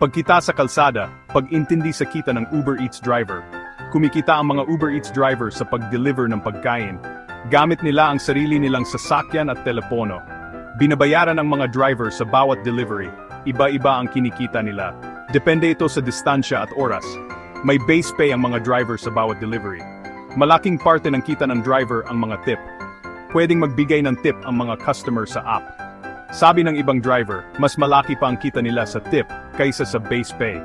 Pagkita sa kalsada, pag-intindi sa kita ng Uber Eats driver. Kumikita ang mga Uber Eats driver sa pag-deliver ng pagkain. Gamit nila ang sarili nilang sasakyan at telepono. Binabayaran ang mga driver sa bawat delivery. Iba-iba ang kinikita nila. Depende ito sa distansya at oras. May base pay ang mga driver sa bawat delivery. Malaking parte ng kita ng driver ang mga tip. Pwedeng magbigay ng tip ang mga customer sa app. Sabi ng ibang driver, mas malaki pa ang kita nila sa tip kaysa sa base pay.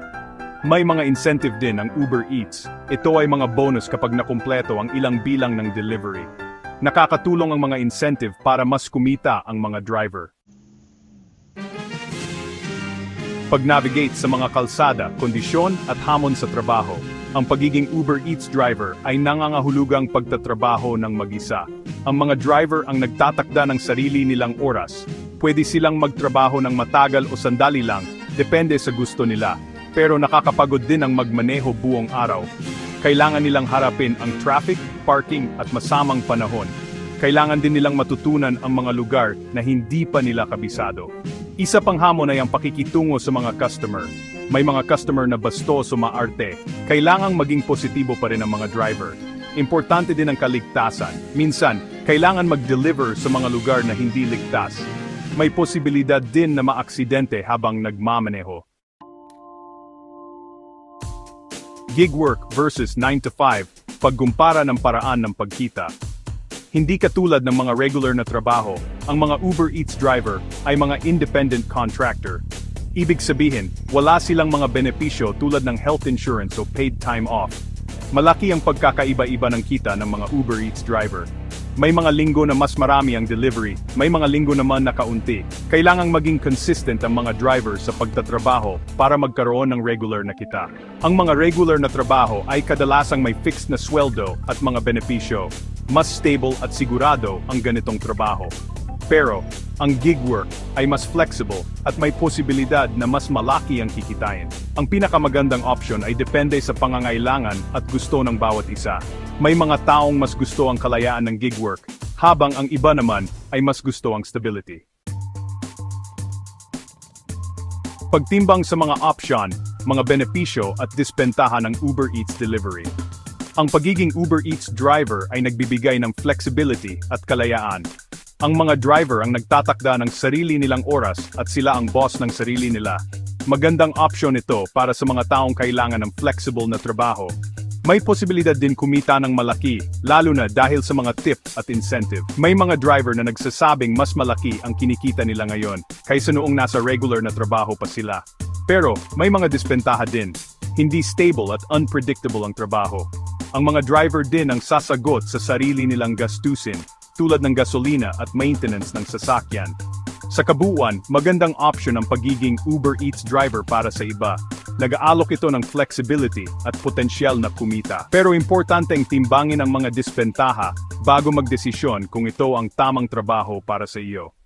May mga incentive din ang Uber Eats. Ito ay mga bonus kapag nakumpleto ang ilang bilang ng delivery. Nakakatulong ang mga incentive para mas kumita ang mga driver. Pag-navigate sa mga kalsada, kondisyon at hamon sa trabaho, ang pagiging Uber Eats driver ay nangangahulugang pagtatrabaho ng mag-isa. Ang mga driver ang nagtatakda ng sarili nilang oras. Pwede silang magtrabaho ng matagal o sandali lang, depende sa gusto nila. Pero nakakapagod din ang magmaneho buong araw. Kailangan nilang harapin ang traffic, parking at masamang panahon. Kailangan din nilang matutunan ang mga lugar na hindi pa nila kabisado. Isa pang hamon ay ang pakikitungo sa mga customer. May mga customer na bastos o maarte. Kailangang maging positibo pa rin ang mga driver. Importante din ang kaligtasan. Minsan, kailangan mag-deliver sa mga lugar na hindi ligtas. May posibilidad din na maaksidente habang nagmamaneho. Gig work versus 9 to 5, pagkumpara ng paraan ng pagkita. Hindi katulad ng mga regular na trabaho, ang mga Uber Eats driver ay mga independent contractor. Ibig sabihin, wala silang mga benepisyo tulad ng health insurance o paid time off. Malaki ang pagkakaiba-iba ng kita ng mga Uber Eats driver. May mga linggo na mas marami ang delivery, may mga linggo naman na kaunti. Kailangang maging consistent ang mga driver sa pagtatrabaho para magkaroon ng regular na kita. Ang mga regular na trabaho ay kadalasang may fixed na sweldo at mga benepisyo. Mas stable at sigurado ang ganitong trabaho. Pero, ang gig work ay mas flexible at may posibilidad na mas malaki ang kikitain. Ang pinakamagandang option ay depende sa pangangailangan at gusto ng bawat isa. May mga taong mas gusto ang kalayaan ng gig work, habang ang iba naman ay mas gusto ang stability. Pagtimbang sa mga option, mga benepisyo at dispentahan ng Uber Eats delivery. Ang pagiging Uber Eats driver ay nagbibigay ng flexibility at kalayaan. Ang mga driver ang nagtatakda ng sarili nilang oras at sila ang boss ng sarili nila. Magandang option ito para sa mga taong kailangan ng flexible na trabaho. May posibilidad din kumita ng malaki, lalo na dahil sa mga tip at incentive. May mga driver na nagsasabing mas malaki ang kinikita nila ngayon kaysa noong nasa regular na trabaho pa sila. Pero may mga dispentaha din. Hindi stable at unpredictable ang trabaho. Ang mga driver din ang sasagot sa sarili nilang gastusin, tulad ng gasolina at maintenance ng sasakyan. Sa kabuuan, magandang option ang pagiging Uber Eats driver para sa iba. Nag-aalok ito ng flexibility at potensyal na kumita. Pero importanteng timbangin ang mga dispentaha bago magdesisyon kung ito ang tamang trabaho para sa iyo.